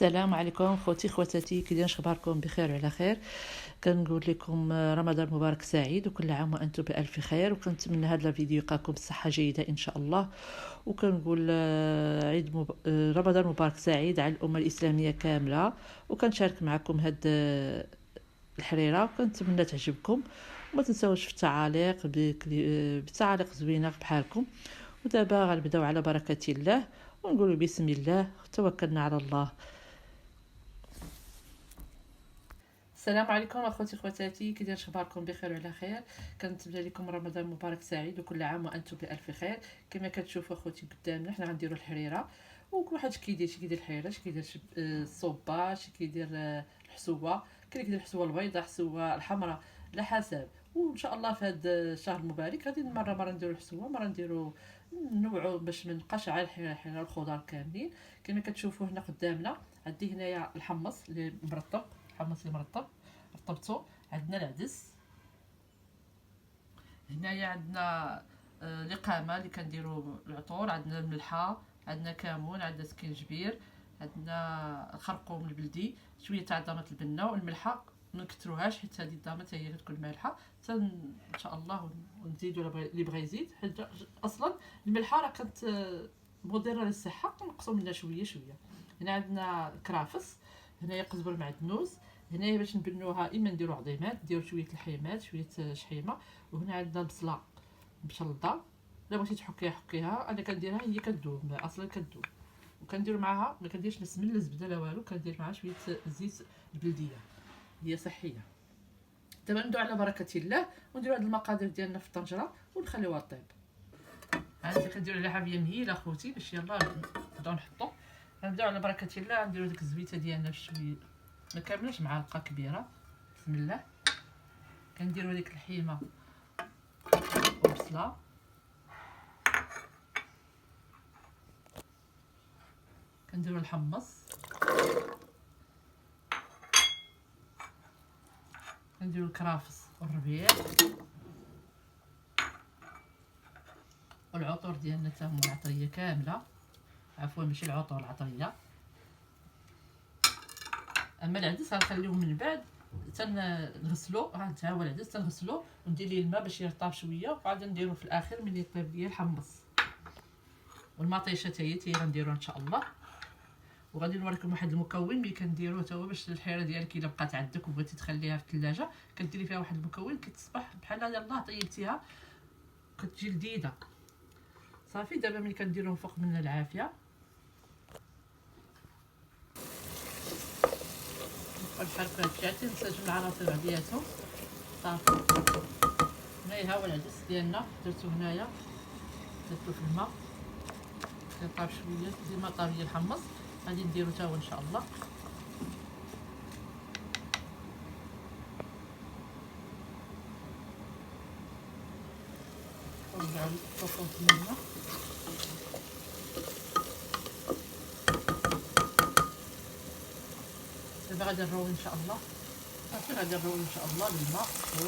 السلام عليكم خوتي خواتاتي، كي دايرين؟ اخباركم؟ بخير وعلى خير. كنقول لكم رمضان مبارك سعيد وكل عام وانتم بالف خير، وكنتمنى هذا الفيديو يلقاكم بصحه جيده ان شاء الله. وكنقول رمضان مبارك سعيد على الامه الاسلاميه كامله، وكنشارك معكم هاد الحريره، وكنتمنى تعجبكم. وما تنساوش في التعاليق بتعاليق زوينه بحالكم. ودابا غنبداو على بركه الله ونقول بسم الله توكلنا على الله. السلام عليكم اخوتي خواتاتي، كي دايرين؟ اخباركم؟ بخير وعلى خير. كنتمنى لكم رمضان مبارك سعيد وكل عام وانتم بالف خير. كما كتشوفوا اخوتي قدامنا حنا غنديروا الحريره، وكل واحد كيدير الحريره، كيدير الصوبه، كيدير الحسوه، كاين كيدير الحسوه البيضاء، الحسوه الحمراء، على حسب. وان شاء الله في هذا الشهر المبارك غادي مره نديروا الحسوه، مره نديروا نوعوا باش ما نبقاش على الحريره الخضار كاملين. كما كتشوفوا هنا قدامنا عندي هنايا الحمص اللي مرطب، الحمص اللي مرطب رطبته. عندنا العدس، هنايا عندنا القامه اللي كنديروا العطور، عندنا الملحه، عندنا كمون، عندنا سكينجبير، عندنا الخرقوم البلدي، شويه تاع ضامه البنه، والملحه ما نكثروهاش حيت هذه الضامه هي كتكون مالحه ان شاء الله. ونزيدوا اللي بغى يزيد، حيت اصلا الملحه راه كانت مضره للصحه، نقصوا منها شويه شويه. هنا عندنا الكرافس، هنايا قزبر معدنوس، هنايا باش نبنوها اما نديرو عظيمات، نديرو شويه الحيمات، شويه شحيمه. وهنا عندنا البصله مشلضه، الا بغيتي تحكيها حكيها، انا كنديرها هي كدوب اصلا كدوب. وكندير معاها، ما كنديرش لا سمن لا زبده لا والو، كندير معاها شويه زيت البلديه، هي صحيه. دابا نبداو على بركه الله ونديرو هاد المقادير ديالنا في الطنجره ونخليوها طيب. عندنا كنديرو عليها حبيه مهيله اخوتي باش يلاه نبداو نحطو. غنبداو على بركه الله، نديرو ديك الزبيته ديالنا بشويه، ما كاملاش معلقه كبيره. بسم الله. كنديروا ديك الحيمه والبصله، كنديروا الحمص، كنديروا الكرافس والربيع والعطور ديالنا حتى هما العطريه كامله، عفوا ماشي العطور، العطريه. اما العدس غنخليوه من بعد تنغسلو، ها هو العدس تنغسلو وندير ليه الماء باش يرطب شويه، وعاد نديرو في الاخر ملي يطيب ليا الحمص. والمطيشه حتى هي غنديروها ان شاء الله. وغادي نوريكم واحد المكون ملي كنديروه حتى هو باش الحيره ديالك الا بقات عندك وبغيتي تخليها في الثلاجه، كديري فيها واحد المكون كتصبح بحال يلاه طيبتيها كتجي لذيذه. صافي دابا ملي كنديروهم فوق من العافيه، نحركو هاد الشيء نسجل العناصر بعضياتهم. صافي هنايا ها هو العدس ديالنا درتو هنايا، درتو في الماء يطاب شويه، ديما طابيه الحمص. غادي نديرو حتى هو ان شاء الله. ونرجعو نطفو الماء. دابا غادي نروي ان شاء الله. صافي غادي نروي ان شاء الله بالماء سخون.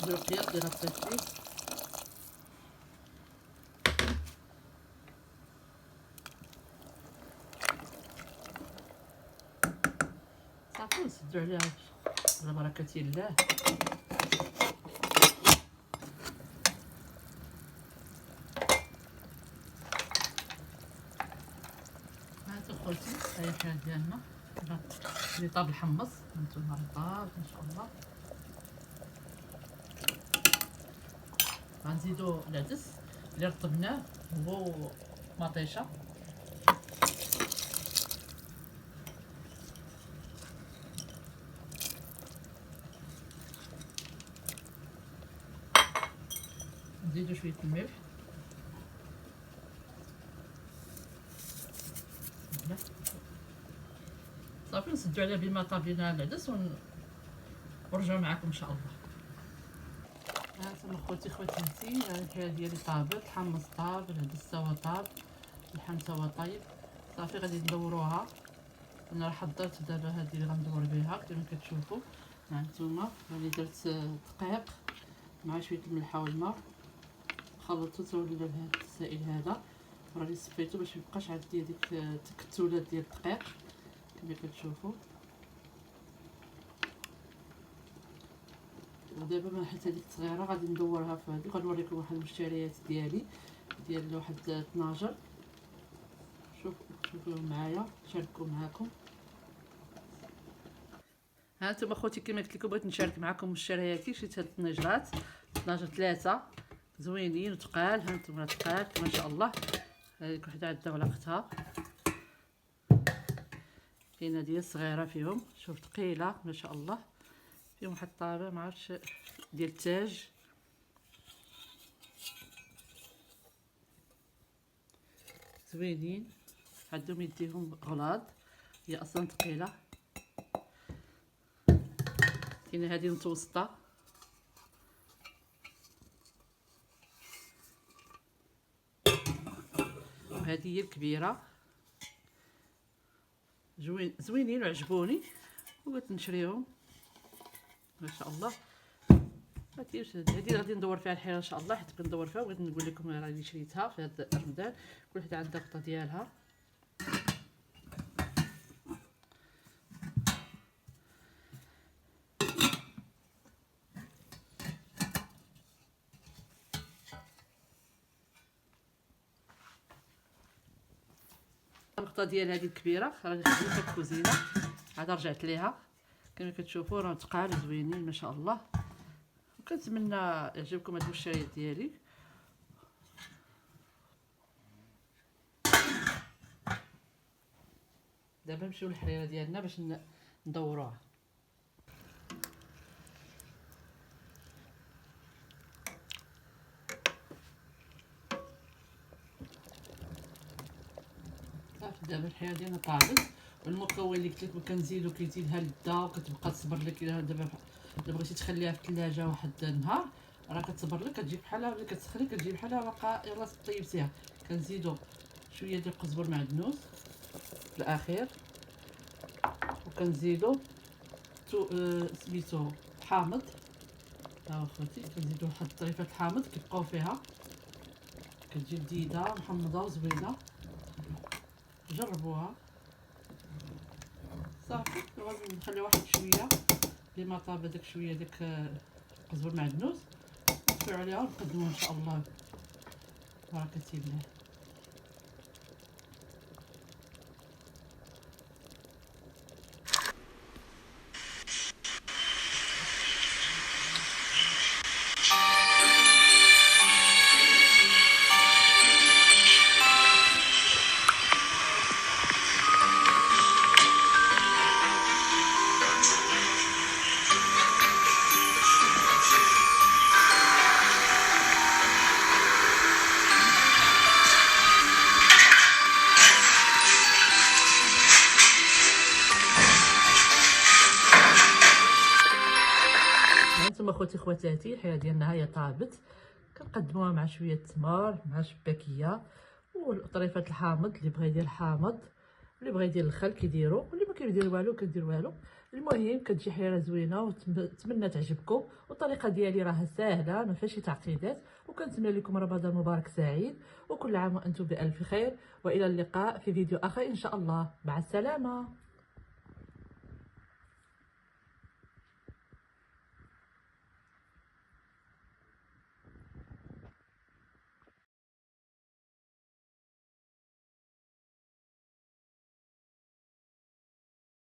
نديرو قياس ديال الطيب، صافي نسدو عليها على بركه الله. خوتي هاي الحال ديالنا اللي طاب الحمص، هانتوما طاب ان شاء الله. غنزيدو العدس اللي رطبناه هو مطيشه، نزيدو شويه الملح، صافي نسدو عليه بما طابينا العدس ونرجعو معكم ان شاء الله. هانتوما خوتي خواتاتي، الحياه ديالي طابت، الحمص طاب، العدس تا هو طاب، اللحم تا هو طايب. صافي غادي ندوروها. انا راه حضرت دابا هذه اللي غندور بها كما كتشوفوا. هانتوما راني درت دقيق مع شويه الملحه والماء، خلطته تولى بهذا السائل هذا، راني صفيته باش ميبقاش عندي هذيك التكتلات ديال الدقيق كما كتشوفوا. ودابا ما حيت هذيك الصغيره غادي ندورها في هذيك، غنوريكم واحد المشتريات ديالي ديال واحد 12. شوفوا معايا، شاركوا معاكم. ها انتم اخوتي كما قلت لكم بغيت نشارك معكم مشترياتي. شريت هاد الطنجرات 12 3 زوينين وثقال. ها انتم ثقال ما شاء الله. هذيك وحده عندها ولا اختها، كاينه ديال صغيره فيهم، شوف ثقيله ما شاء الله. فيهم واحد الطابع ما عرفتش ديال التاج، زوينين، عندهم يديهم غلاظ، هي اصلا ثقيله. كاينه هذه متوسطه، وهذه هي الكبيره. زوينين وعجبوني وبغيت نشريهم ما شاء الله. هذه غادي ندور فيها الحين ان شاء الله، حيت كندور فيها وبغيت نقول لكم راني شريتها في هذا رمضان. كل وحده عندها الغطا ديالها. الغطا ديال هذه الكبيره راني خديتها في الكوزينه، عاد رجعت ليها. كما كتشوفوا راه ثقال زوينين ما شاء الله. وكنتمنى يعجبكم هاد المشتريات ديالي. دابا نمشيو للحريره ديالنا باش ندوروها. صافي دابا الحريره ديالنا طابت، والمكون اللي قلت لكم كنزيدو كيزيدها للدا وكتبقى تصبر لك. دابا الا بغيتي تخليها في الثلاجه واحد النهار راه كتصبر لك، كتجي بحالها ملي كتسخني كتجي بحالها باقا يلاه طيبتيها. كنزيدو شويه ديال القزبر معدنوس في الاخير، وكنزيدو سميتو حامض. ها اخوتي كنزيدو واحد الطريفه الحامض كيبقاو فيها، كتجي لذيذه محمضه وزوينه. جربوها. صافي غادي نخليو واحد شويه لما طاب هذاك شويه داك القزبر معدنوس، نطفيو عليها ونقدموها ان شاء الله. بركه الله. هانتوما اخوتي خواتاتي الحياه ديالنا هي طابت. كنقدموها مع شويه التمر مع شباكيه وطريفه الحامض. اللي بغى يدير الحامض واللي بغى يدير الخل كيديروا، واللي ما كيدير والو كدير والو. المهم كتجي حيره زوينه ونتمنى تعجبكم. والطريقه ديالي راها ساهله ما فيهاش شي تعقيدات. وكنتمنى لكم رمضان مبارك سعيد، وكل عام وانتم بالف خير. والى اللقاء في فيديو اخر ان شاء الله. مع السلامه.